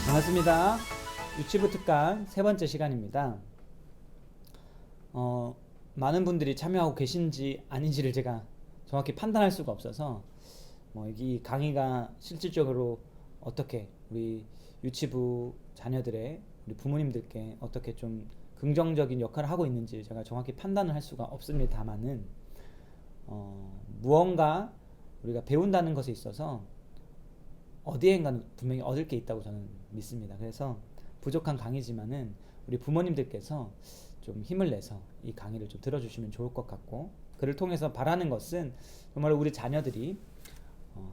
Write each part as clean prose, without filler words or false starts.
반갑습니다. 유치부 특강 세 번째 시간입니다. 많은 분들이 참여하고 계신지 아닌지를 제가 정확히 판단할 수가 없어서 이 강의가 실질적으로 어떻게 우리 유치부 자녀들의 우리 부모님들께 어떻게 좀 긍정적인 역할을 하고 있는지 제가 정확히 판단을 할 수가 없습니다만은 무언가 우리가 배운다는 것에 있어서 어디엔가는 분명히 얻을 게 있다고 저는 믿습니다. 그래서 부족한 강의지만은 우리 부모님들께서 좀 힘을 내서 이 강의를 좀 들어주시면 좋을 것 같고, 그를 통해서 바라는 것은 정말 우리 자녀들이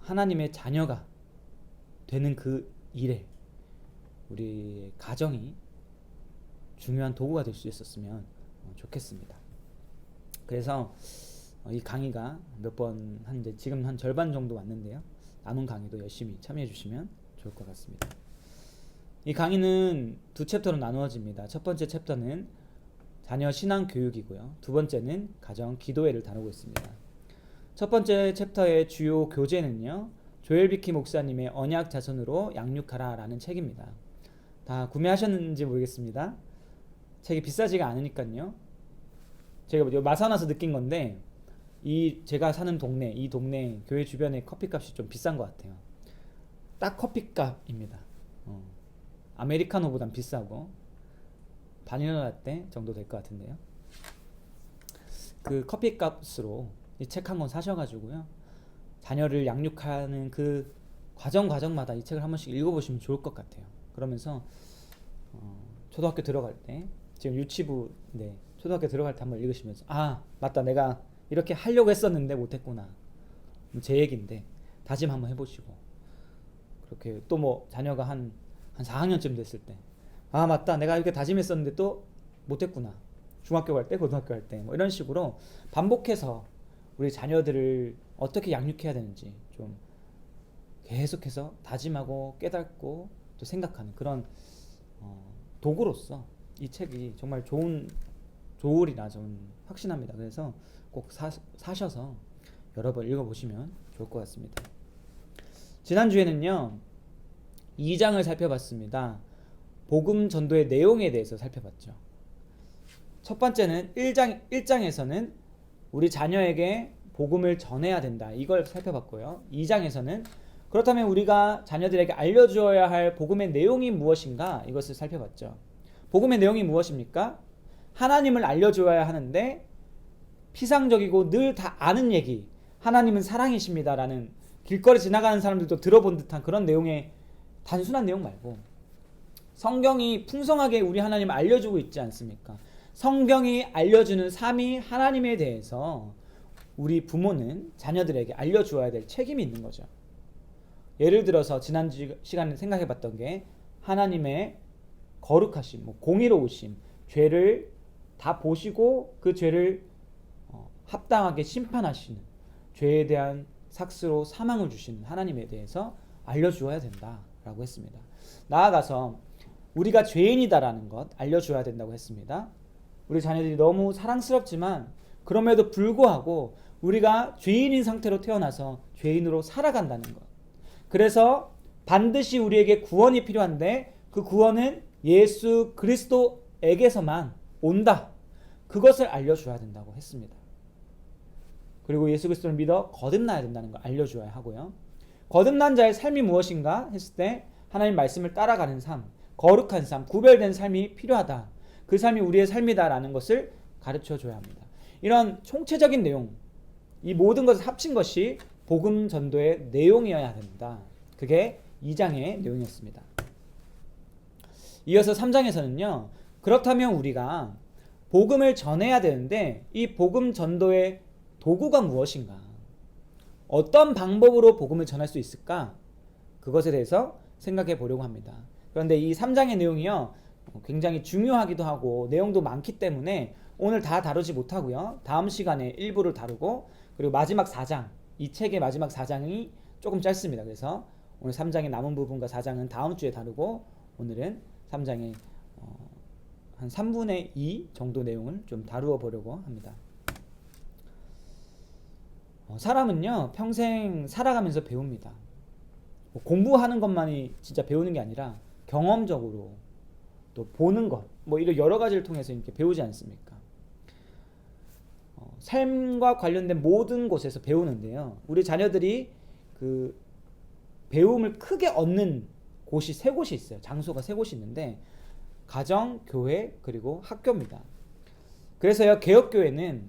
하나님의 자녀가 되는 그 일에 우리 가정이 중요한 도구가 될 수 있었으면 좋겠습니다. 그래서 이 강의가 몇 번 하는데 지금 한 절반 정도 왔는데요. 남은 강의도 열심히 참여해 주시면 좋을 것 같습니다. 이 강의는 두 챕터로 나누어집니다. 첫 번째 챕터는 자녀 신앙 교육이고요. 두 번째는 가정 기도회를 다루고 있습니다. 첫 번째 챕터의 주요 교재는요, 조엘 비키 목사님의 언약 자손으로 양육하라 라는 책입니다. 다 구매하셨는지 모르겠습니다. 책이 비싸지가 않으니까요. 제가 마산와서 느낀 건데, 제가 사는 동네, 이 동네 교회 주변의 커피값이 좀 비싼 것 같아요. 딱 커피값입니다. 아메리카노보단 비싸고 바닐라 라떼 정도 될 것 같은데요. 그 커피값으로 이 책 한 권 사셔가지고요, 자녀를 양육하는 그 과정마다 이 책을 한 번씩 읽어보시면 좋을 것 같아요. 그러면서 초등학교 들어갈 때, 지금 유치부인데 초등학교 들어갈 때 한번 읽으시면서 맞다, 내가 이렇게 하려고 했었는데 못했구나, 제 얘기인데 다짐 한번 해보시고, 그렇게 또 자녀가 한 4학년쯤 됐을 때 맞다, 내가 이렇게 다짐했었는데 또 못했구나, 중학교 갈 때, 고등학교 갈 때 이런 식으로 반복해서 우리 자녀들을 어떻게 양육해야 되는지 좀 계속해서 다짐하고 깨닫고 또 생각하는 그런 도구로서 이 책이 정말 좋으리라 저는 확신합니다. 그래서 꼭 사셔서 여러 번 읽어보시면 좋을 것 같습니다. 지난주에는요, 2장을 살펴봤습니다. 복음 전도의 내용에 대해서 살펴봤죠. 첫 번째는 1장에서는 우리 자녀에게 복음을 전해야 된다, 이걸 살펴봤고요. 2장에서는 그렇다면 우리가 자녀들에게 알려주어야 할 복음의 내용이 무엇인가, 이것을 살펴봤죠. 복음의 내용이 무엇입니까? 하나님을 알려줘야 하는데 피상적이고 늘 다 아는 얘기, 하나님은 사랑이십니다 라는 길거리 지나가는 사람들도 들어본 듯한 그런 내용의 단순한 내용 말고, 성경이 풍성하게 우리 하나님을 알려주고 있지 않습니까? 성경이 알려주는 삼위 하나님에 대해서 우리 부모는 자녀들에게 알려주어야 될 책임이 있는 거죠. 예를 들어서 지난 시간에 생각해봤던 게 하나님의 거룩하심, 공의로우심, 죄를 다 보시고 그 죄를 합당하게 심판하시는, 죄에 대한 삭스로 사망을 주시는 하나님에 대해서 알려주어야 된다라고 했습니다. 나아가서 우리가 죄인이다라는 것 알려주어야 된다고 했습니다. 우리 자녀들이 너무 사랑스럽지만 그럼에도 불구하고 우리가 죄인인 상태로 태어나서 죄인으로 살아간다는 것, 그래서 반드시 우리에게 구원이 필요한데 그 구원은 예수 그리스도에게서만 온다, 그것을 알려줘야 된다고 했습니다. 그리고 예수 그리스도를 믿어 거듭나야 된다는 걸 알려줘야 하고요. 거듭난 자의 삶이 무엇인가 했을 때 하나님 말씀을 따라가는 삶, 거룩한 삶, 구별된 삶이 필요하다, 그 삶이 우리의 삶이다라는 것을 가르쳐줘야 합니다. 이런 총체적인 내용, 이 모든 것을 합친 것이 복음 전도의 내용이어야 된다, 그게 2장의 내용이었습니다. 이어서 3장에서는요, 그렇다면 우리가 복음을 전해야 되는데 이 복음 전도의 도구가 무엇인가, 어떤 방법으로 복음을 전할 수 있을까, 그것에 대해서 생각해 보려고 합니다. 그런데 이 3장의 내용이요, 굉장히 중요하기도 하고 내용도 많기 때문에 오늘 다 다루지 못하고요, 다음 시간에 일부를 다루고, 그리고 마지막 4장, 이 책의 마지막 4장이 조금 짧습니다. 그래서 오늘 3장의 남은 부분과 4장은 다음 주에 다루고, 오늘은 3장의 한 3분의 2 정도 내용을 좀 다루어 보려고 합니다. 사람은요, 평생 살아가면서 배웁니다. 공부하는 것만이 진짜 배우는 게 아니라 경험적으로 또 보는 것, 뭐 이런 여러 가지를 통해서 이렇게 배우지 않습니까? 삶과 관련된 모든 곳에서 배우는데요. 우리 자녀들이 그 배움을 크게 얻는 곳이 세 곳이 있어요. 장소가 세 곳이 있는데 가정, 교회, 그리고 학교입니다. 그래서요, 개혁교회는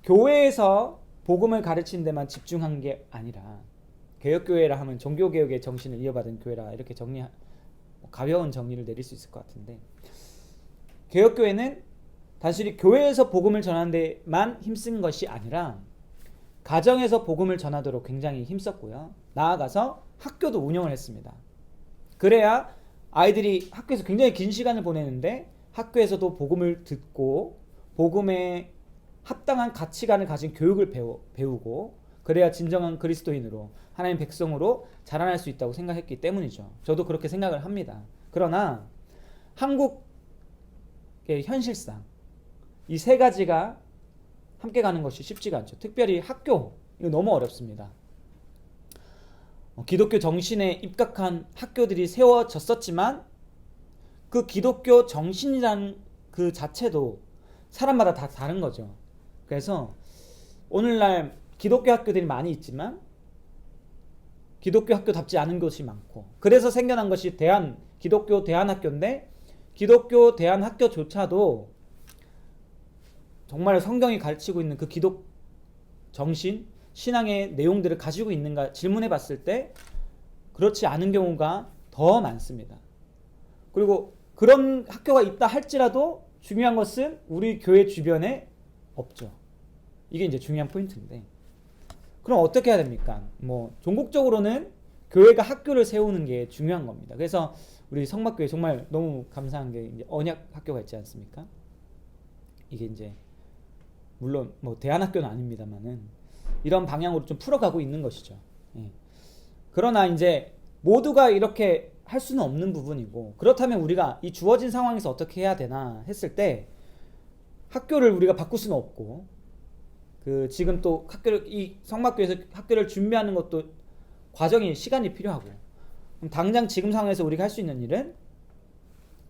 교회에서 복음을 가르치는 데만 집중한 게 아니라, 개혁교회라 하면 종교개혁의 정신을 이어받은 교회라 이렇게 가벼운 정리를 내릴 수 있을 것 같은데, 개혁교회는 단순히 교회에서 복음을 전하는 데만 힘쓴 것이 아니라 가정에서 복음을 전하도록 굉장히 힘썼고요. 나아가서 학교도 운영을 했습니다. 그래야 아이들이 학교에서 굉장히 긴 시간을 보내는데 학교에서도 복음을 듣고 복음에 합당한 가치관을 가진 교육을 배우고 그래야 진정한 그리스도인으로 하나님의 백성으로 자라날 수 있다고 생각했기 때문이죠. 저도 그렇게 생각을 합니다. 그러나 한국의 현실상 이 세 가지가 함께 가는 것이 쉽지가 않죠. 특별히 학교, 이거 너무 어렵습니다. 기독교 정신에 입각한 학교들이 세워졌었지만 그 기독교 정신이라는 그 자체도 사람마다 다 다른 거죠. 그래서 오늘날 기독교 학교들이 많이 있지만 기독교 학교답지 않은 곳이 많고, 그래서 생겨난 것이 기독교 대안학교인데, 기독교 대안학교조차도 정말 성경이 가르치고 있는 그 기독 정신, 신앙의 내용들을 가지고 있는가 질문해 봤을 때 그렇지 않은 경우가 더 많습니다. 그리고 그런 학교가 있다 할지라도 중요한 것은 우리 교회 주변에 없죠. 이게 이제 중요한 포인트인데, 그럼 어떻게 해야 됩니까? 뭐 종국적으로는 교회가 학교를 세우는 게 중요한 겁니다. 그래서 우리 성막교회 정말 너무 감사한 게 이제 언약 학교가 있지 않습니까? 이게 이제 물론 뭐 대안학교는 아닙니다만은 이런 방향으로 좀 풀어가고 있는 것이죠. 예. 그러나 이제 모두가 이렇게 할 수는 없는 부분이고, 그렇다면 우리가 이 주어진 상황에서 어떻게 해야 되나 했을 때 학교를 우리가 바꿀 수는 없고, 지금 또 이 성막교에서 학교를 준비하는 것도 시간이 필요하고, 그럼 당장 지금 상황에서 우리가 할 수 있는 일은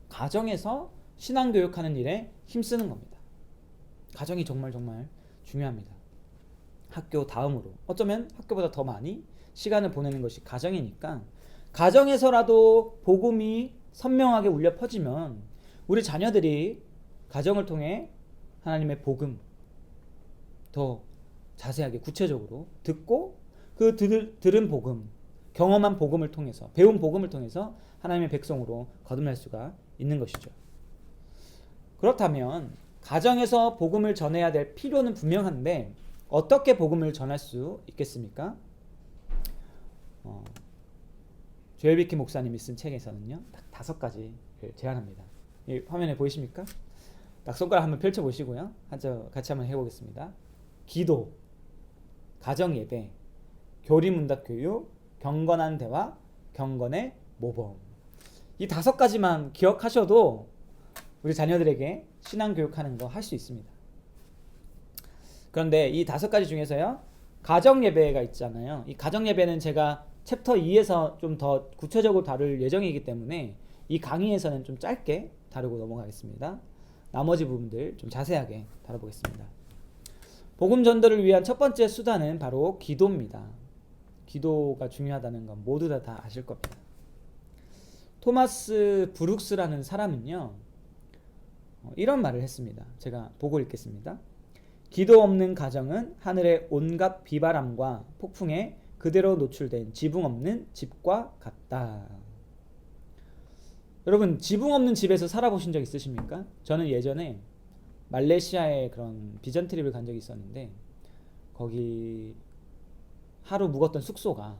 가정에서 신앙교육하는 일에 힘쓰는 겁니다. 가정이 정말 중요합니다. 학교 다음으로, 어쩌면 학교보다 더 많이 시간을 보내는 것이 가정이니까, 가정에서라도 복음이 선명하게 울려 퍼지면 우리 자녀들이 가정을 통해 하나님의 복음 더 자세하게 구체적으로 듣고, 그 들은 복음, 경험한 복음을 통해서, 배운 복음을 통해서 하나님의 백성으로 거듭날 수가 있는 것이죠. 그렇다면 가정에서 복음을 전해야 될 필요는 분명한데 어떻게 복음을 전할 수 있겠습니까? 조엘 비키 목사님이 쓴 책에서는요, 딱 5가지를 제안합니다. 이 화면에 보이십니까? 딱 손가락 한번 펼쳐 보시고요, 같이 한번 해보겠습니다. 기도, 가정 예배, 교리 문답 교육, 경건한 대화, 경건의 모범. 이 5가지만 기억하셔도 우리 자녀들에게 신앙 교육하는 거 할 수 있습니다. 그런데 이 5가지 중에서요, 가정 예배가 있잖아요. 이 가정 예배는 제가 챕터 2에서 좀 더 구체적으로 다룰 예정이기 때문에 이 강의에서는 좀 짧게 다루고 넘어가겠습니다. 나머지 부분들 좀 자세하게 다뤄보겠습니다. 복음 전도를 위한 첫 번째 수단은 바로 기도입니다. 기도가 중요하다는 건 모두 다 아실 겁니다. 토마스 브룩스라는 사람은요, 이런 말을 했습니다. 제가 보고 읽겠습니다. 기도 없는 가정은 하늘의 온갖 비바람과 폭풍에 그대로 노출된 지붕 없는 집과 같다. 여러분, 지붕 없는 집에서 살아보신 적 있으십니까? 저는 예전에 말레이시아에 그런 비전 트립을 간 적이 있었는데, 거기 하루 묵었던 숙소가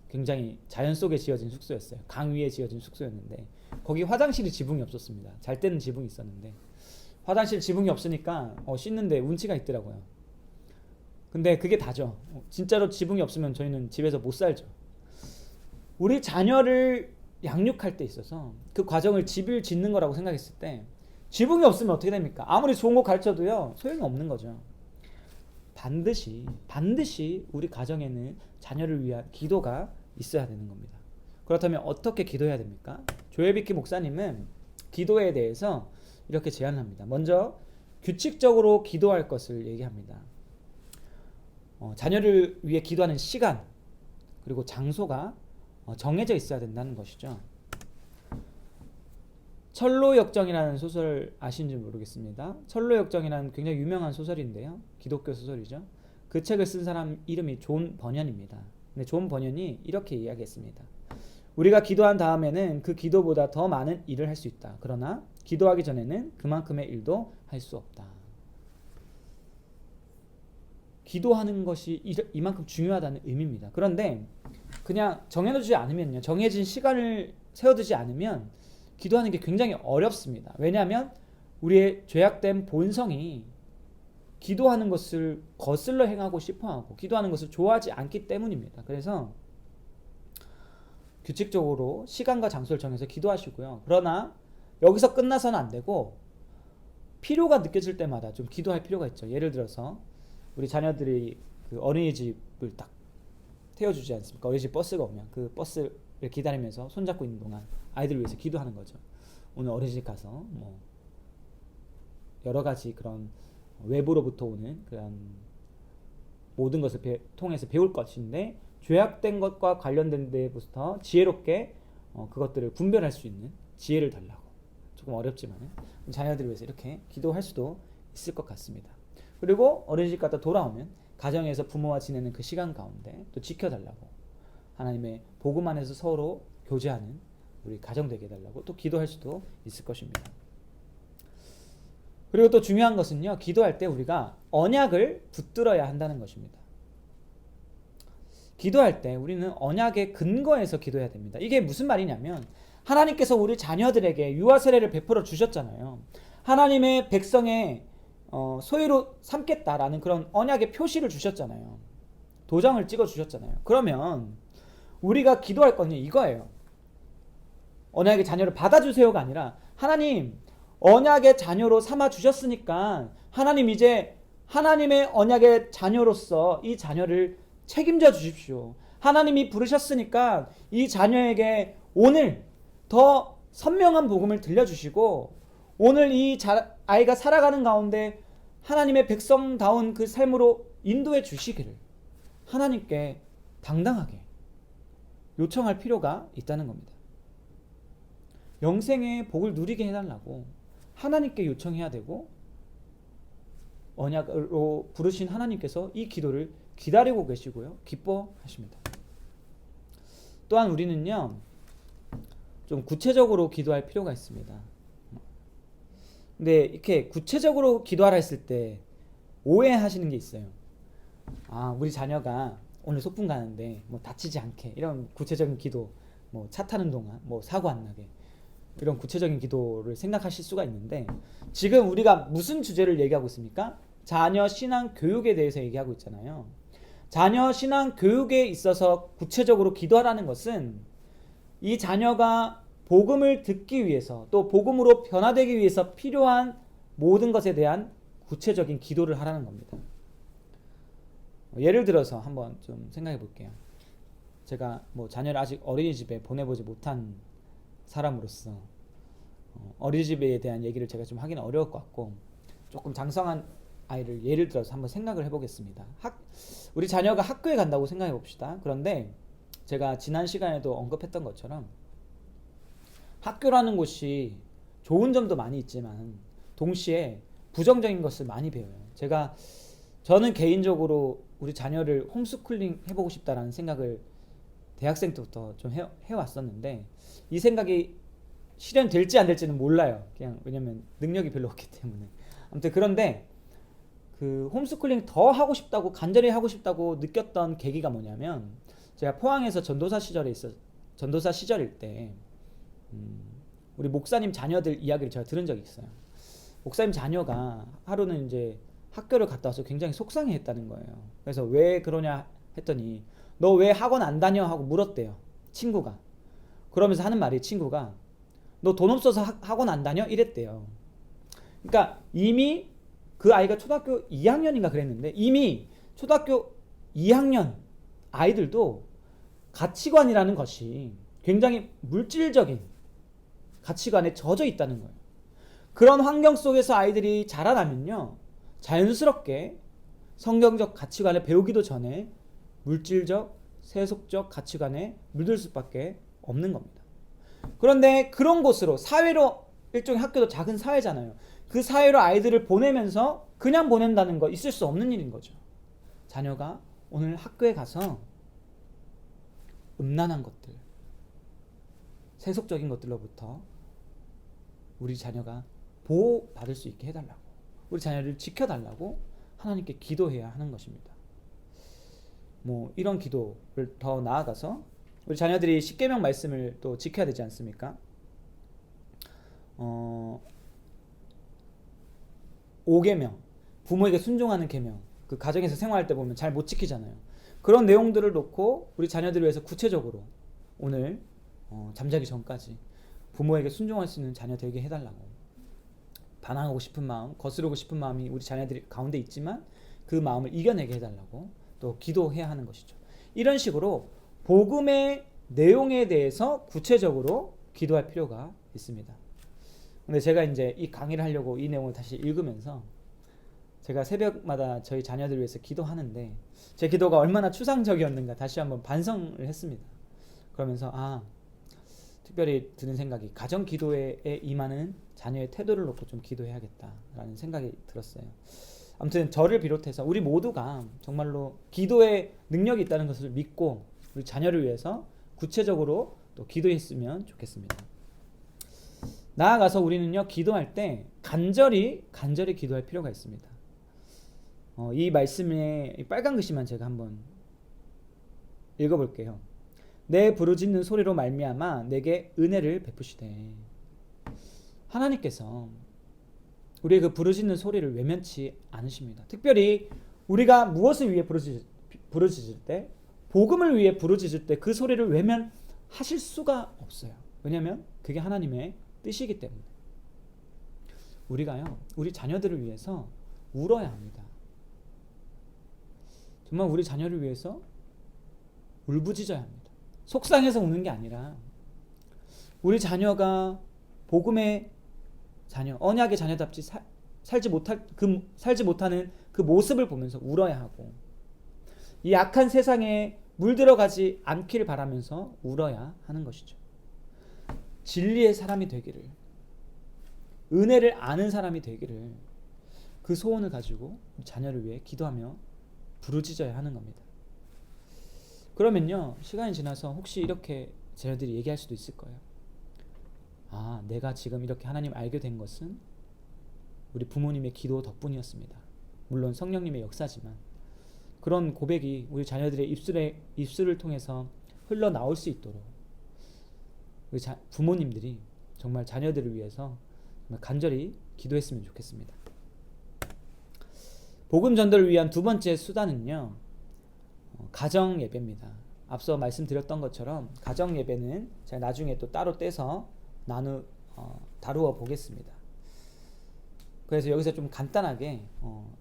굉장히 자연 속에 지어진 숙소였어요. 강 위에 지어진 숙소였는데 거기 화장실이 지붕이 없었습니다. 잘 때는 지붕이 있었는데 화장실 지붕이 없으니까 씻는데 운치가 있더라고요. 근데 그게 다죠. 진짜로 지붕이 없으면 저희는 집에서 못 살죠. 우리 자녀를 양육할 때 있어서 그 과정을 집을 짓는 거라고 생각했을 때 지붕이 없으면 어떻게 됩니까? 아무리 좋은 거 가르쳐도요, 소용이 없는 거죠. 반드시 우리 가정에는 자녀를 위한 기도가 있어야 되는 겁니다. 그렇다면 어떻게 기도해야 됩니까? 조엘 비키 목사님은 기도에 대해서 이렇게 제안을 합니다. 먼저 규칙적으로 기도할 것을 얘기합니다. 자녀를 위해 기도하는 시간 그리고 장소가 정해져 있어야 된다는 것이죠. 철로역정이라는 소설 아시는지 모르겠습니다. 철로역정이라는 굉장히 유명한 소설인데요. 기독교 소설이죠. 그 책을 쓴 사람 이름이 존 버년입니다. 근데 존 버년이 이렇게 이야기했습니다. 우리가 기도한 다음에는 그 기도보다 더 많은 일을 할 수 있다. 그러나 기도하기 전에는 그만큼의 일도 할 수 없다. 기도하는 것이 이만큼 중요하다는 의미입니다. 그런데 그냥 정해두지 않으면요. 정해진 시간을 세워두지 않으면 기도하는 게 굉장히 어렵습니다. 왜냐하면 우리의 죄악된 본성이 기도하는 것을 거슬러 행하고 싶어하고 기도하는 것을 좋아하지 않기 때문입니다. 그래서 규칙적으로 시간과 장소를 정해서 기도하시고요. 그러나 여기서 끝나서는 안 되고 필요가 느껴질 때마다 좀 기도할 필요가 있죠. 예를 들어서 우리 자녀들이 그 어린이집을 딱 태워주지 않습니까? 어린이집 버스가 오면 그 버스를 기다리면서 손잡고 있는 동안 아이들을 위해서 기도하는 거죠. 오늘 어린이집 가서 뭐 여러 가지 그런 외부로부터 오는 그런 모든 것을 통해서 배울 것인데 죄악된 것과 관련된 데부터 지혜롭게 그것들을 분별할 수 있는 지혜를 달라고. 조금 어렵지만 자녀들을 위해서 이렇게 기도할 수도 있을 것 같습니다. 그리고 어린이집 갔다 돌아오면 가정에서 부모와 지내는 그 시간 가운데 또 지켜달라고, 하나님의 복음 안에서 서로 교제하는 우리 가정 되게 해달라고 또 기도할 수도 있을 것입니다. 그리고 또 중요한 것은요, 기도할 때 우리가 언약을 붙들어야 한다는 것입니다. 기도할 때 우리는 언약의 근거에서 기도해야 됩니다. 이게 무슨 말이냐면 하나님께서 우리 자녀들에게 유아 세례를 베풀어 주셨잖아요. 하나님의 백성의 소유로 삼겠다라는 그런 언약의 표시를 주셨잖아요. 도장을 찍어 주셨잖아요. 그러면 우리가 기도할 거는 이거예요. 언약의 자녀를 받아주세요가 아니라 하나님 언약의 자녀로 삼아 주셨으니까 하나님 이제 하나님의 언약의 자녀로서 이 자녀를 책임져 주십시오. 하나님이 부르셨으니까 이 자녀에게 오늘 더 선명한 복음을 들려주시고 오늘 이 아이가 살아가는 가운데 하나님의 백성다운 그 삶으로 인도해 주시기를 하나님께 당당하게 요청할 필요가 있다는 겁니다. 영생의 복을 누리게 해달라고 하나님께 요청해야 되고 언약으로 부르신 하나님께서 이 기도를 기다리고 계시고요. 기뻐하십니다. 또한 우리는요, 좀 구체적으로 기도할 필요가 있습니다. 근데 이렇게 구체적으로 기도하라 했을 때 오해하시는 게 있어요. 우리 자녀가 오늘 소풍 가는데 뭐 다치지 않게 이런 구체적인 기도, 뭐 차 타는 동안 뭐 사고 안 나게 이런 구체적인 기도를 생각하실 수가 있는데 지금 우리가 무슨 주제를 얘기하고 있습니까? 자녀 신앙 교육에 대해서 얘기하고 있잖아요. 자녀 신앙 교육에 있어서 구체적으로 기도하라는 것은 이 자녀가 복음을 듣기 위해서 또 복음으로 변화되기 위해서 필요한 모든 것에 대한 구체적인 기도를 하라는 겁니다. 예를 들어서 한번 좀 생각해 볼게요. 제가 뭐 자녀를 아직 어린이집에 보내보지 못한 사람으로서 어린이집에 대한 얘기를 제가 좀 하기는 어려울 것 같고 조금 장성한 아이를 예를 들어서 한번 생각을 해보겠습니다. 우리 자녀가 학교에 간다고 생각해 봅시다. 그런데 제가 지난 시간에도 언급했던 것처럼 학교라는 곳이 좋은 점도 많이 있지만 동시에 부정적인 것을 많이 배워요. 저는 개인적으로 우리 자녀를 홈스쿨링 해보고 싶다라는 생각을 대학생 때부터 좀 해왔었는데 이 생각이 실현될지 안 될지는 몰라요. 그냥 왜냐면 능력이 별로 없기 때문에. 아무튼 그런데 그 홈스쿨링 더 하고 싶다고 간절히 하고 싶다고 느꼈던 계기가 뭐냐면 제가 포항에서 전도사 시절일 때 우리 목사님 자녀들 이야기를 제가 들은 적이 있어요. 목사님 자녀가 하루는 이제 학교를 갔다 와서 굉장히 속상해했다는 거예요. 그래서 왜 그러냐 했더니 너 왜 학원 안 다녀? 하고 물었대요. 친구가. 그러면서 하는 말이 친구가 너 돈 없어서 학원 안 다녀? 이랬대요. 그러니까 이미 그 아이가 초등학교 2학년인가 그랬는데 이미 초등학교 2학년 아이들도 가치관이라는 것이 굉장히 물질적인 가치관에 젖어 있다는 거예요. 그런 환경 속에서 아이들이 자라나면요, 자연스럽게 성경적 가치관을 배우기도 전에 물질적, 세속적 가치관에 물들 수밖에 없는 겁니다. 그런데 그런 곳으로, 사회로, 일종의 학교도 작은 사회잖아요. 그 사회로 아이들을 보내면서 그냥 보낸다는 거 있을 수 없는 일인 거죠. 자녀가 오늘 학교에 가서 음란한 것들, 세속적인 것들로부터 우리 자녀가 보호받을 수 있게 해달라고, 우리 자녀를 지켜달라고 하나님께 기도해야 하는 것입니다. 뭐 이런 기도를 더 나아가서 우리 자녀들이 십계명 말씀을 또 지켜야 되지 않습니까? 5계명, 부모에게 순종하는 계명, 그 가정에서 생활할 때 보면 잘 못 지키잖아요. 그런 내용들을 놓고 우리 자녀들을 위해서 구체적으로 오늘 잠자기 전까지 부모에게 순종할 수 있는 자녀 되게 해달라고, 반항하고 싶은 마음, 거스르고 싶은 마음이 우리 자녀들 가운데 있지만 그 마음을 이겨내게 해달라고 또 기도해야 하는 것이죠. 이런 식으로 복음의 내용에 대해서 구체적으로 기도할 필요가 있습니다. 근데 제가 이제 이 강의를 하려고 이 내용을 다시 읽으면서 제가 새벽마다 저희 자녀들을 위해서 기도하는데 제 기도가 얼마나 추상적이었는가 다시 한번 반성을 했습니다. 그러면서 특별히 드는 생각이, 가정 기도에 임하는 자녀의 태도를 놓고 좀 기도해야겠다라는 생각이 들었어요. 아무튼 저를 비롯해서 우리 모두가 정말로 기도의 능력이 있다는 것을 믿고 우리 자녀를 위해서 구체적으로 또 기도했으면 좋겠습니다. 나아가서 우리는요, 기도할 때 간절히 기도할 필요가 있습니다. 이 말씀의 빨간 글씨만 제가 한번 읽어볼게요. 내 부르짖는 소리로 말미암아 내게 은혜를 베푸시되. 하나님께서 우리의 그 부르짖는 소리를 외면치 않으십니다. 특별히 우리가 무엇을 위해 부르짖을 때, 복음을 위해 부르짖을 때 그 소리를 외면하실 수가 없어요. 왜냐하면 그게 하나님의 뜻이기 때문에. 우리가요, 우리 자녀들을 위해서 울어야 합니다. 정말 우리 자녀를 위해서 울부짖어야 합니다. 속상해서 우는 게 아니라 우리 자녀가 복음의 자녀, 언약의 자녀답지 살지 못하는 그 모습을 보면서 울어야 하고, 이 악한 세상에 물들어가지 않기를 바라면서 울어야 하는 것이죠. 진리의 사람이 되기를, 은혜를 아는 사람이 되기를, 그 소원을 가지고 자녀를 위해 기도하며 부르짖어야 하는 겁니다. 그러면요, 시간이 지나서 혹시 이렇게 자녀들이 얘기할 수도 있을 거예요. 내가 지금 이렇게 하나님 알게 된 것은 우리 부모님의 기도 덕분이었습니다. 물론 성령님의 역사지만 그런 고백이 우리 자녀들의 입술을 통해서 흘러나올 수 있도록 우리 부모님들이 정말 자녀들을 위해서 정말 간절히 기도했으면 좋겠습니다. 복음 전도를 위한 두 번째 수단은요, 가정 예배입니다. 앞서 말씀드렸던 것처럼 가정 예배는 제가 나중에 또 따로 떼서 다루어 보겠습니다. 그래서 여기서 좀 간단하게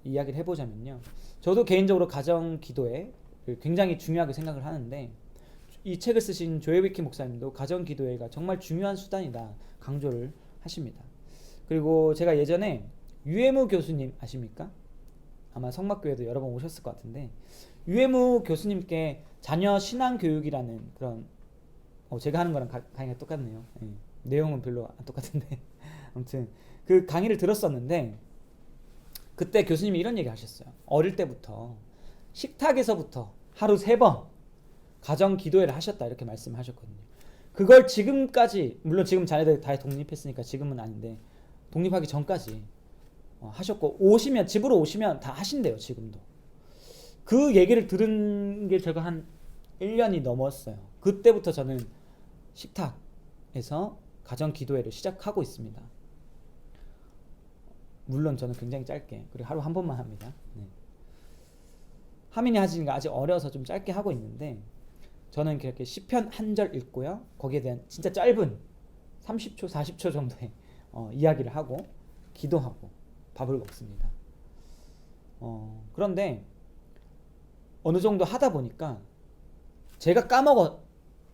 이야기를 해보자면요, 저도 개인적으로 가정 기도에 굉장히 중요하게 생각을 하는데, 이 책을 쓰신 조엘 위키 목사님도 가정 기도회가 정말 중요한 수단이다 강조를 하십니다. 그리고 제가 예전에 유해무 교수님 아십니까? 아마 성막교회도 여러 번 오셨을 것 같은데, 유해무 교수님께 자녀 신앙 교육이라는 그런 제가 하는 거랑 강의가 똑같네요. 내용은 별로 안 똑같은데 아무튼 그 강의를 들었었는데, 그때 교수님이 이런 얘기 하셨어요. 어릴 때부터 식탁에서부터 하루 3번 가정 기도회를 하셨다, 이렇게 말씀하셨거든요. 그걸 지금까지, 물론 지금 자녀들 다 독립했으니까 지금은 아닌데 독립하기 전까지 하셨고, 집으로 오시면 다 하신대요. 지금도. 그 얘기를 들은 게 제가 한 1년이 넘었어요. 그때부터 저는 식탁에서 가정 기도회를 시작하고 있습니다. 물론 저는 굉장히 짧게, 그리고 하루 한 번만 합니다. 하민이 하진이가 아직 어려서 좀 짧게 하고 있는데, 저는 그렇게 시편 한 절 읽고요, 거기에 대한 진짜 짧은 30초 40초 정도의 이야기를 하고 기도하고 밥을 먹습니다. 그런데 어느 정도 하다 보니까 제가 까먹은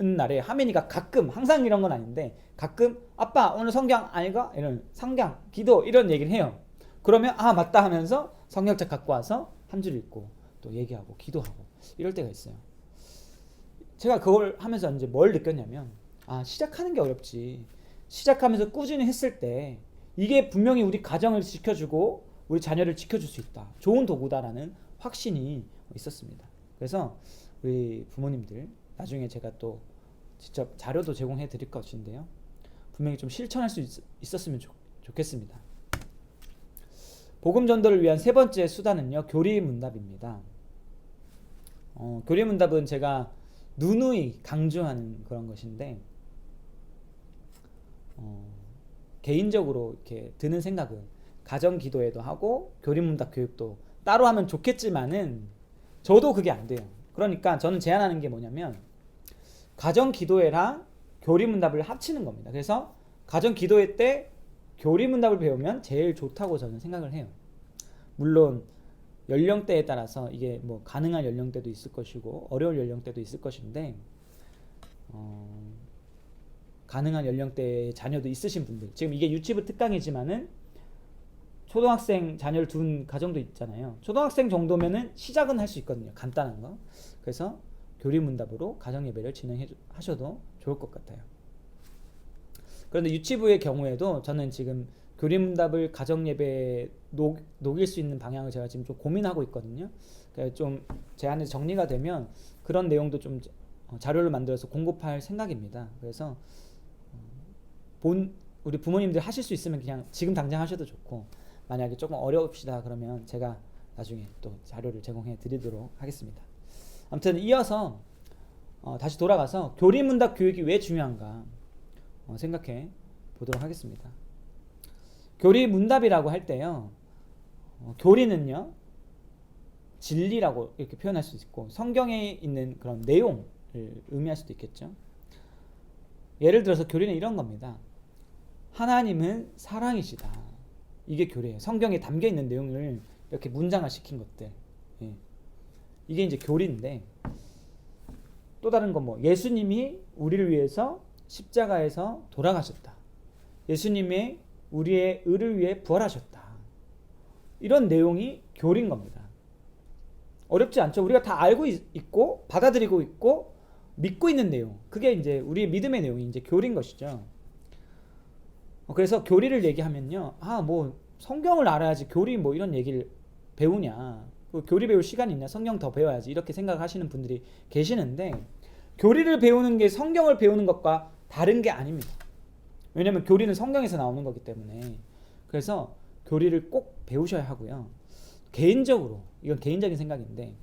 날에 하민이가 가끔, 항상 이런 건 아닌데 가끔 아빠 오늘 성경 안 읽어? 이런 성경, 기도 이런 얘기를 해요. 그러면 아 맞다 하면서 성경책 갖고 와서 한 줄 읽고 또 얘기하고 기도하고 이럴 때가 있어요. 제가 그걸 하면서 이제 뭘 느꼈냐면 아 시작하는 게 어렵지. 시작하면서 꾸준히 했을 때 이게 분명히 우리 가정을 지켜주고 우리 자녀를 지켜줄 수 있다. 좋은 도구다라는 확신이 있었습니다. 그래서 우리 부모님들 나중에 제가 또 직접 자료도 제공해 드릴 것인데요. 분명히 좀 실천할 수 있었으면 좋겠습니다. 복음 전도를 위한 세 번째 수단은요. 교리문답입니다. 교리문답은 제가 누누이 강조하는 그런 것인데 개인적으로 이렇게 드는 생각은 가정 기도회도 하고 교리문답 교육도 따로 하면 좋겠지만은 저도 그게 안 돼요. 그러니까 저는 제안하는 게 뭐냐면 가정 기도회랑 교리문답을 합치는 겁니다. 그래서 가정 기도회 때 교리문답을 배우면 제일 좋다고 저는 생각을 해요. 물론 연령대에 따라서 이게 뭐 가능한 연령대도 있을 것이고 어려울 연령대도 있을 것인데 가능한 연령대의 자녀도 있으신 분들, 지금 이게 유치부 특강이지만은 초등학생 자녀를 둔 가정도 있잖아요. 초등학생 정도면은 시작은 할 수 있거든요. 간단한 거. 그래서 교리문답으로 가정예배를 진행하셔도 좋을 것 같아요. 그런데 유치부의 경우에도 저는 지금 교리문답을 가정예배에 녹일 수 있는 방향을 제가 지금 좀 고민하고 있거든요. 그러니까 좀 제 안에 정리가 되면 그런 내용도 좀 자료를 만들어서 공급할 생각입니다. 그래서 우리 부모님들 하실 수 있으면 그냥 지금 당장 하셔도 좋고 만약에 조금 어려웁시다 그러면 제가 나중에 또 자료를 제공해 드리도록 하겠습니다. 아무튼 이어서 다시 돌아가서 교리문답 교육이 왜 중요한가 생각해 보도록 하겠습니다. 교리문답이라고 할 때요. 교리는요. 진리라고 이렇게 표현할 수 있고 성경에 있는 그런 내용을 의미할 수도 있겠죠. 예를 들어서 교리는 이런 겁니다. 하나님은 사랑이시다. 이게 교리예요. 성경에 담겨 있는 내용을 이렇게 문장화 시킨 것들. 예. 이게 이제 교리인데 또 다른 건 뭐 예수님이 우리를 위해서 십자가에서 돌아가셨다. 예수님이 우리의 의를 위해 부활하셨다. 이런 내용이 교리인 겁니다. 어렵지 않죠. 우리가 다 알고 있고 받아들이고 있고 믿고 있는 내용. 그게 이제 우리의 믿음의 내용이 이제 교리인 것이죠. 그래서 교리를 얘기하면요. 뭐 성경을 알아야지 교리 뭐 이런 얘기를 배우냐. 교리 배울 시간이 있냐. 성경 더 배워야지. 이렇게 생각하시는 분들이 계시는데 교리를 배우는 게 성경을 배우는 것과 다른 게 아닙니다. 왜냐하면 교리는 성경에서 나오는 거기 때문에. 그래서 교리를 꼭 배우셔야 하고요. 개인적으로 이건 개인적인 생각인데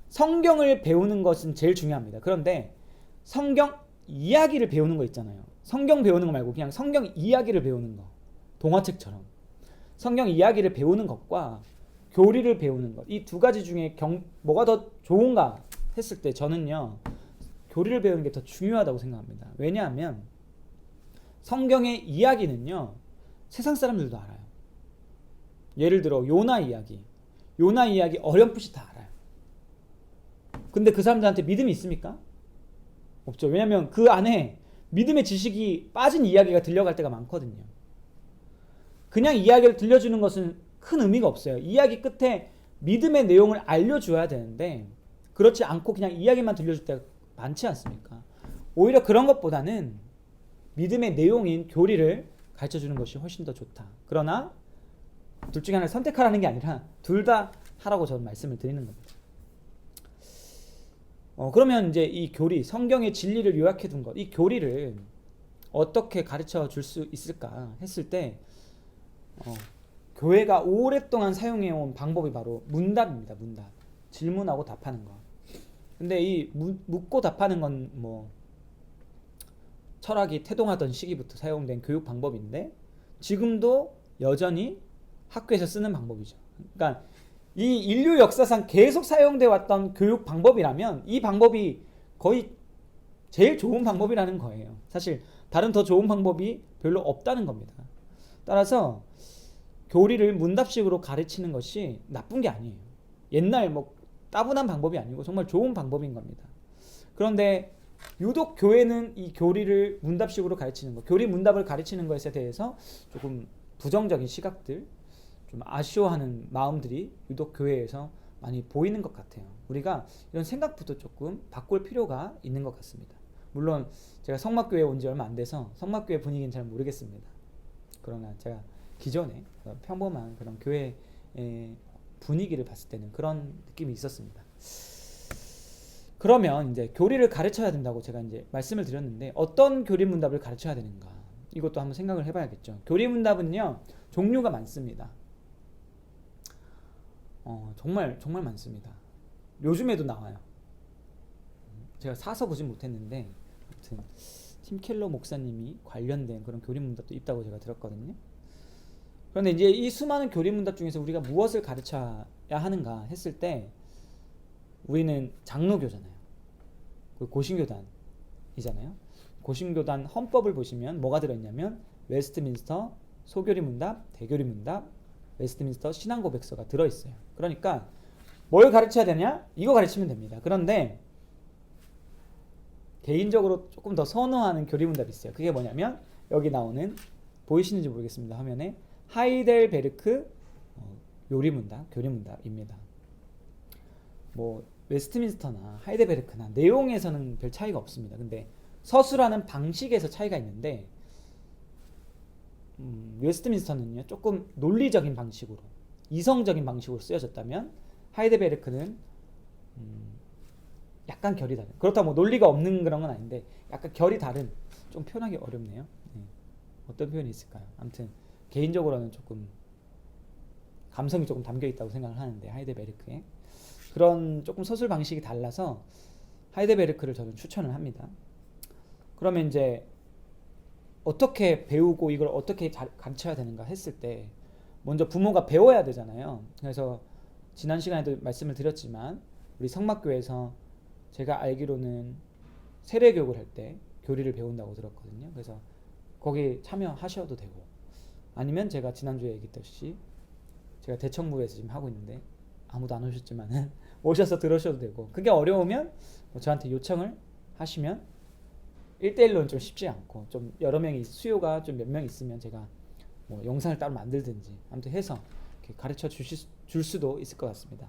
성경을 배우는 것은 제일 중요합니다. 그런데 성경 이야기를 배우는 거 있잖아요. 성경 배우는 거 말고 그냥 성경 이야기를 배우는 거. 동화책처럼. 성경 이야기를 배우는 것과 교리를 배우는 것. 이 두 가지 중에 뭐가 더 좋은가 했을 때 저는요. 교리를 배우는 게 더 중요하다고 생각합니다. 왜냐하면 성경의 이야기는요. 세상 사람들도 알아요. 예를 들어 요나 이야기. 요나 이야기 어렴풋이 다 알아요. 근데 그 사람들한테 믿음이 있습니까? 없죠. 왜냐하면 그 안에 믿음의 지식이 빠진 이야기가 들려갈 때가 많거든요. 그냥 이야기를 들려주는 것은 큰 의미가 없어요. 이야기 끝에 믿음의 내용을 알려줘야 되는데 그렇지 않고 그냥 이야기만 들려줄 때가 많지 않습니까? 오히려 그런 것보다는 믿음의 내용인 교리를 가르쳐주는 것이 훨씬 더 좋다. 그러나 둘 중에 하나를 선택하라는 게 아니라 둘 다 하라고 저는 말씀을 드리는 겁니다. 그러면 이제 이 교리, 성경의 진리를 요약해 둔 것, 이 교리를 어떻게 가르쳐 줄 수 있을까 했을 때 교회가 오랫동안 사용해온 방법이 바로 문답입니다. 문답. 질문하고 답하는 거. 근데 이 묻고 답하는 건 뭐 철학이 태동하던 시기부터 사용된 교육 방법인데 지금도 여전히 학교에서 쓰는 방법이죠. 그러니까 이 인류 역사상 계속 사용돼 왔던 교육 방법이라면 이 방법이 거의 제일 좋은 방법이라는 거예요. 사실 다른 더 좋은 방법이 별로 없다는 겁니다. 따라서 교리를 문답식으로 가르치는 것이 나쁜 게 아니에요. 옛날 뭐 따분한 방법이 아니고 정말 좋은 방법인 겁니다. 그런데 유독 교회는 이 교리를 문답식으로 가르치는 거, 교리 문답을 가르치는 것에 대해서 조금 부정적인 시각들, 좀 아쉬워하는 마음들이 유독 교회에서 많이 보이는 것 같아요. 우리가 이런 생각부터 조금 바꿀 필요가 있는 것 같습니다. 물론 제가 성막교회에 온 지 얼마 안 돼서 성막교회 분위기는 잘 모르겠습니다. 그러나 제가 기존에 평범한 그런 교회 분위기를 봤을 때는 그런 느낌이 있었습니다. 그러면 이제 교리를 가르쳐야 된다고 제가 이제 말씀을 드렸는데 어떤 교리 문답을 가르쳐야 되는가? 이것도 한번 생각을 해봐야겠죠. 교리 문답은요 종류가 많습니다. 정말 많습니다. 요즘에도 나와요. 제가 사서 보진 못했는데 아무튼 팀 켈러 목사님이 관련된 그런 교리 문답도 있다고 제가 들었거든요. 그런데 이제 이 수많은 교리 문답 중에서 우리가 무엇을 가르쳐야 하는가 했을 때 우리는 장로교잖아요. 그 고신교단이잖아요. 고신교단 헌법을 보시면 뭐가 들어있냐면 웨스트민스터 소교리 문답, 대교리 문답, 웨스트민스터 신앙고백서가 들어있어요. 그러니까 뭘 가르쳐야 되냐? 이거 가르치면 됩니다. 그런데 개인적으로 조금 더 선호하는 교리 문답이 있어요. 그게 뭐냐면 여기 나오는 보이시는지 모르겠습니다. 화면에 하이델베르크 요리 문답, 교리 문답입니다. 뭐 웨스트민스터나 하이델베르크나 내용에서는 별 차이가 없습니다. 근데 서술하는 방식에서 차이가 있는데 웨스트민스터는요 조금 논리적인 방식으로 이성적인 방식으로 쓰여졌다면 하이델베르크는 약간 결이 다른, 그렇다고 뭐 논리가 없는 그런 건 아닌데 약간 결이 다른, 좀 표현하기 어렵네요. 네. 어떤 표현이 있을까요? 아무튼 개인적으로는 조금 감성이 조금 담겨 있다고 생각을 하는데 하이델베르크에 그런 조금 서술 방식이 달라서 하이델베르크를 저는 추천을 합니다. 그러면 이제 어떻게 배우고 이걸 어떻게 가르쳐야 되는가 했을 때 먼저 부모가 배워야 되잖아요. 그래서 지난 시간에도 말씀을 드렸지만 우리 성막교회에서 제가 알기로는 세례교육을 할 때 교리를 배운다고 들었거든요. 그래서 거기 참여하셔도 되고 아니면 제가 지난주에 얘기했듯이 제가 대청부에서 지금 하고 있는데 아무도 안 오셨지만 오셔서 들으셔도 되고, 그게 어려우면 저한테 요청을 하시면 1대1로는 좀 쉽지 않고 좀 여러 명이 수요가 좀 몇 명 있으면 제가 뭐 영상을 따로 만들든지 아무튼 해서 이렇게 가르쳐 줄 수도 있을 것 같습니다.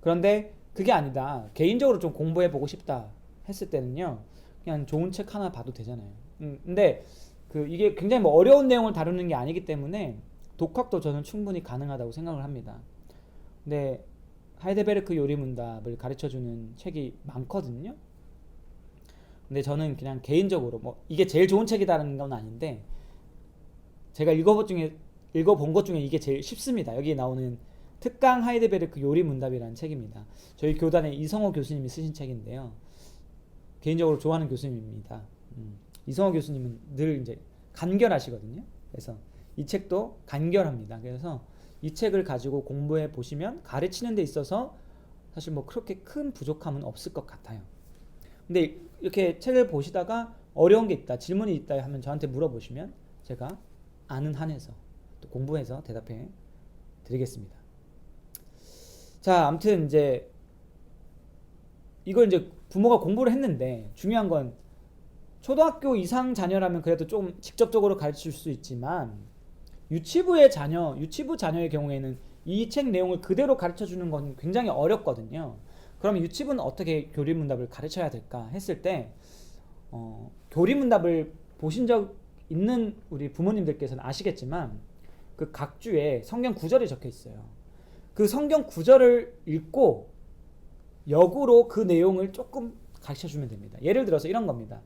그런데 그게 아니다, 개인적으로 좀 공부해 보고 싶다 했을 때는요 그냥 좋은 책 하나 봐도 되잖아요. 근데 이게 굉장히 뭐 어려운 내용을 다루는 게 아니기 때문에 독학도 저는 충분히 가능하다고 생각을 합니다. 근데 하이델베르크 요리 문답을 가르쳐주는 책이 많거든요. 근데 저는 그냥 개인적으로 뭐 이게 제일 좋은 책이라는 건 아닌데 제가 읽어본 것 중에 이게 제일 쉽습니다. 여기 나오는 특강 하이델베르크 요리 문답이라는 책입니다. 저희 교단의 이성호 교수님이 쓰신 책인데요. 개인적으로 좋아하는 교수님입니다. 이성호 교수님은 늘 이제 간결하시거든요. 그래서 이 책도 간결합니다. 그래서 이 책을 가지고 공부해 보시면 가르치는 데 있어서 사실 뭐 그렇게 큰 부족함은 없을 것 같아요. 근데 이렇게 책을 보시다가 어려운 게 있다, 질문이 있다 하면 저한테 물어보시면 제가 아는 한에서 또 공부해서 대답해 드리겠습니다. 자, 아무튼 이제 이걸 이제 부모가 공부를 했는데 중요한 건 초등학교 이상 자녀라면 그래도 좀 직접적으로 가르칠 수 있지만 유치부 자녀의 경우에는 이 책 내용을 그대로 가르쳐 주는 건 굉장히 어렵거든요. 그럼 유치부는 어떻게 교리 문답을 가르쳐야 될까 했을 때 교리 문답을 보신 적 있는 우리 부모님들께서는 아시겠지만 그 각 주에 성경 구절이 적혀 있어요. 그 성경 구절을 읽고 역으로 그 내용을 조금 가르쳐 주면 됩니다. 예를 들어서 이런 겁니다.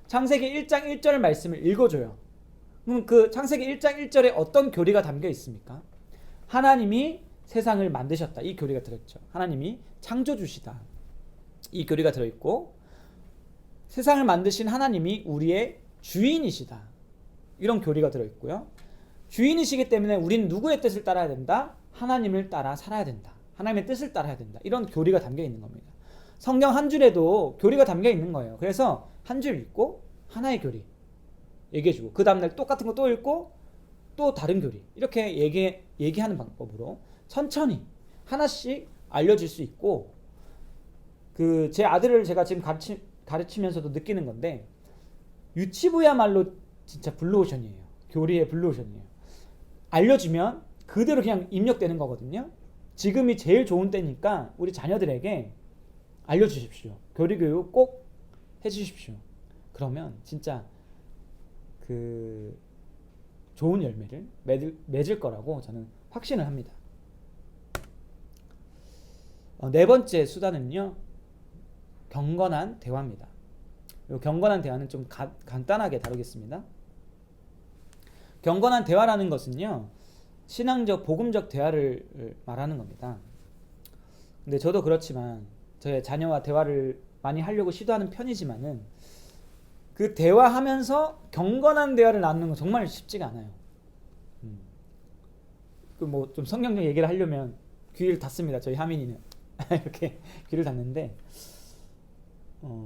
창세기 1장 1절 말씀을 읽어줘요. 그럼 그 창세기 1장 1절에 어떤 교리가 담겨 있습니까? 하나님이 세상을 만드셨다, 이 교리가 들어있죠. 하나님이 창조주시다, 이 교리가 들어있고 세상을 만드신 하나님이 우리의 주인이시다, 이런 교리가 들어있고요. 주인이시기 때문에 우리는 누구의 뜻을 따라야 된다? 하나님을 따라 살아야 된다, 하나님의 뜻을 따라야 된다, 이런 교리가 담겨 있는 겁니다. 성경 한 줄에도 교리가 담겨 있는 거예요. 그래서 한 줄 읽고 하나의 교리 얘기해주고 그 다음날 똑같은 거 또 읽고 또 다른 교리, 이렇게 얘기하는 방법으로 천천히 하나씩 알려줄 수 있고, 제 아들을 제가 지금 가르치면서도 느끼는 건데 유치부야말로 진짜 블루오션이에요. 교리의 블루오션이에요. 알려주면 그대로 그냥 입력되는 거거든요. 지금이 제일 좋은 때니까 우리 자녀들에게 알려주십시오. 교리교육 꼭 해주십시오. 그러면 진짜 그 좋은 열매를 맺을 거라고 저는 확신을 합니다. 네 번째 수단은요, 경건한 대화입니다. 이 경건한 대화는 좀 간단하게 다루겠습니다. 경건한 대화라는 것은요, 신앙적, 복음적 대화를 말하는 겁니다. 근데 저도 그렇지만 저의 자녀와 대화를 많이 하려고 시도하는 편이지만은 그 대화하면서 경건한 대화를 나누는 건 정말 쉽지가 않아요. 그 뭐 좀 성경적 얘기를 하려면 귀를 닫습니다. 저희 하민이는 이렇게 귀를 닫는데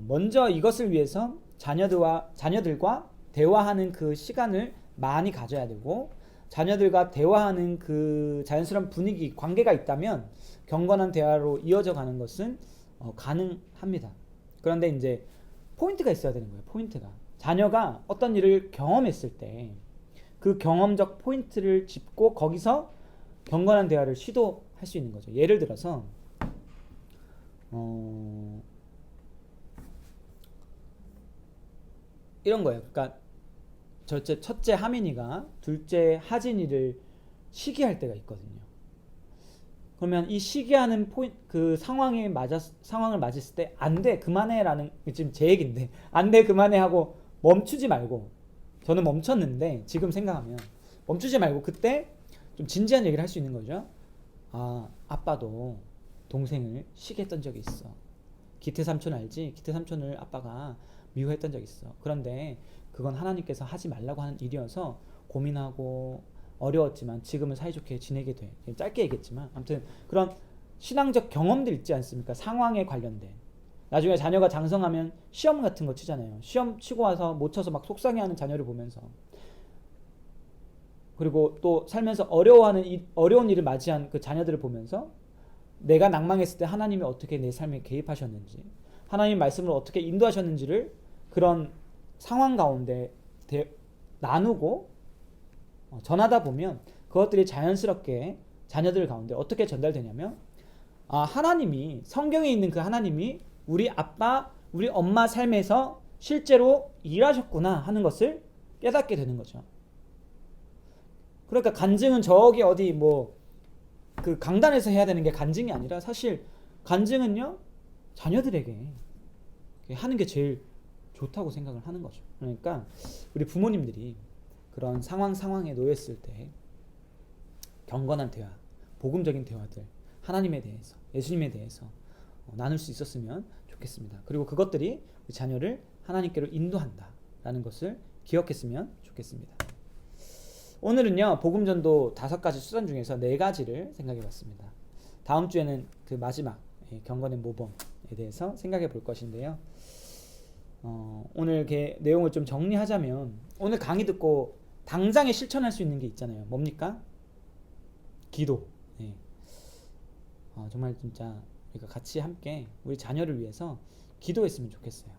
먼저 이것을 위해서 자녀들과 대화하는 그 시간을 많이 가져야 되고 자녀들과 대화하는 그 자연스러운 분위기, 관계가 있다면 경건한 대화로 이어져 가는 것은 가능합니다. 그런데 이제 포인트가 있어야 되는 거예요. 포인트가. 자녀가 어떤 일을 경험했을 때 그 경험적 포인트를 짚고 거기서 경건한 대화를 시도할 수 있는 거죠. 예를 들어서 이런 거예요. 그러니까 첫째 하민이가 둘째 하진이를 시기할 때가 있거든요. 그러면 이 시기하는 그 상황을 맞았을 때 안 돼, 그만해라는, 지금 제 얘기인데 안 돼, 그만해 하고 멈추지 말고, 저는 멈췄는데 지금 생각하면 멈추지 말고 그때 좀 진지한 얘기를 할 수 있는 거죠. 아, 아빠도 동생을 시기했던 적이 있어. 기태 삼촌 알지? 기태 삼촌을 아빠가 미워했던 적이 있어. 그런데 그건 하나님께서 하지 말라고 하는 일이어서 고민하고 어려웠지만 지금은 사이좋게 지내게 돼. 짧게 얘기했지만 아무튼 그런 신앙적 경험들 있지 않습니까? 상황에 관련된. 나중에 자녀가 장성하면 시험 같은 거 치잖아요. 시험 치고 와서 못 쳐서 막 속상해하는 자녀를 보면서, 그리고 또 살면서 어려운 일을 맞이한 그 자녀들을 보면서 내가 낭망했을 때 하나님이 어떻게 내 삶에 개입하셨는지, 하나님 말씀을 어떻게 인도하셨는지를 그런 상황 가운데 나누고 전하다 보면 그것들이 자연스럽게 자녀들 가운데 어떻게 전달되냐면, 하나님이, 성경에 있는 그 하나님이 우리 아빠, 우리 엄마 삶에서 실제로 일하셨구나 하는 것을 깨닫게 되는 거죠. 그러니까 간증은 저기 어디 뭐 그 강단에서 해야 되는 게 간증이 아니라, 사실 간증은요, 자녀들에게 하는 게 제일 좋다고 생각을 하는 거죠. 그러니까 우리 부모님들이 그런 상황에 놓였을 때 경건한 대화, 복음적인 대화들, 하나님에 대해서, 예수님에 대해서 나눌 수 있었으면 좋겠습니다. 그리고 그것들이 우리 자녀를 하나님께로 인도한다라는 것을 기억했으면 좋겠습니다. 오늘은요, 복음전도 5가지 수단 중에서 4가지를 생각해봤습니다. 다음 주에는 그 마지막 경건의 모범에 대해서 생각해 볼 것인데요. 오늘 이렇게 내용을 좀 정리하자면, 오늘 강의 듣고 당장에 실천할 수 있는 게 있잖아요. 뭡니까? 기도. 정말 진짜 우리가 같이 함께 우리 자녀를 위해서 기도했으면 좋겠어요.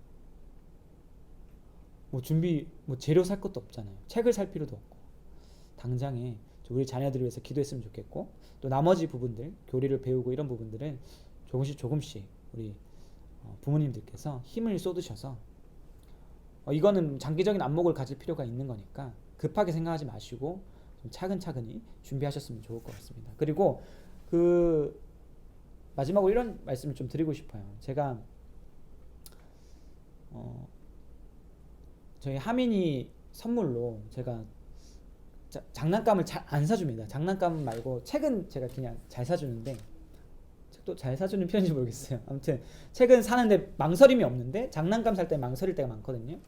재료 살 것도 없잖아요. 책을 살 필요도 없고, 당장에 우리 자녀들을 위해서 기도했으면 좋겠고, 또 나머지 부분들, 교리를 배우고 이런 부분들은 조금씩 우리 부모님들께서 힘을 쏟으셔서, 이거는 장기적인 안목을 가질 필요가 있는 거니까 급하게 생각하지 마시고 좀 차근차근히 준비하셨으면 좋을 것 같습니다. 그리고 마지막으로 이런 말씀을 좀 드리고 싶어요. 제가 저희 하민이 선물로 제가 장난감을 잘 안 사줍니다. 장난감 말고 책은 제가 그냥 잘 사주는데, 책도 잘 사주는 편인지 모르겠어요. 아무튼 책은 사는데 망설임이 없는데 장난감 살 때 망설일 때가 많거든요.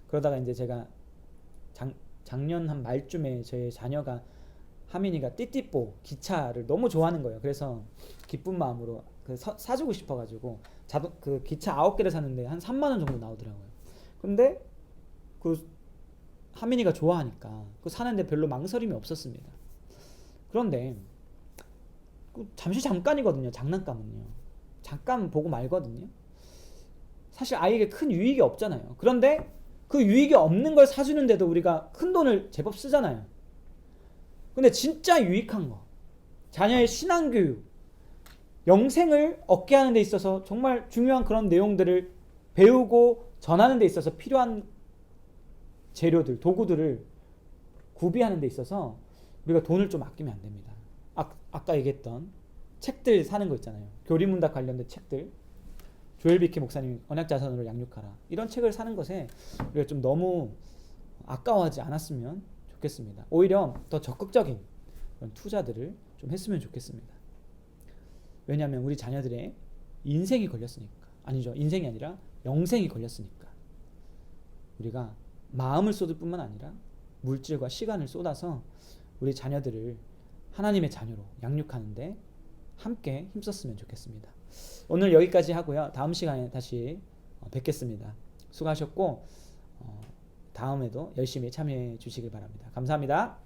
그러다가 이제 제가 작년 한 말쯤에 저희 자녀가, 하민이가 띠띠뽀 기차를 너무 좋아하는 거예요. 그래서 기쁜 마음으로 사주고 싶어가지고 그 기차 9개를 샀는데 한 3만 원 정도 나오더라고요. 근데 하민이가 좋아하니까 사는데 별로 망설임이 없었습니다. 그런데 잠깐이거든요. 장난감은요. 잠깐 보고 말거든요. 사실 아이에게 큰 유익이 없잖아요. 그런데 그 유익이 없는 걸 사주는데도 우리가 큰 돈을 제법 쓰잖아요. 근데 진짜 유익한 거, 자녀의 신앙교육, 영생을 얻게 하는 데 있어서 정말 중요한 그런 내용들을 배우고 전하는 데 있어서 필요한 재료들, 도구들을 구비하는 데 있어서 우리가 돈을 좀 아끼면 안 됩니다. 아까 얘기했던 책들 사는 거 있잖아요. 교리문답 관련된 책들, 조엘 비키 목사님 언약자산으로 양육하라, 이런 책을 사는 것에 우리가 좀 너무 아까워하지 않았으면 좋겠습니다. 오히려 더 적극적인 그런 투자들을 좀 했으면 좋겠습니다. 왜냐하면 우리 자녀들의 인생이 걸렸으니까. 아니죠, 인생이 아니라 영생이 걸렸으니까 우리가 마음을 쏟을 뿐만 아니라 물질과 시간을 쏟아서 우리 자녀들을 하나님의 자녀로 양육하는데 함께 힘썼으면 좋겠습니다. 오늘 여기까지 하고요. 다음 시간에 다시 뵙겠습니다. 수고하셨고 다음에도 열심히 참여해 주시길 바랍니다. 감사합니다.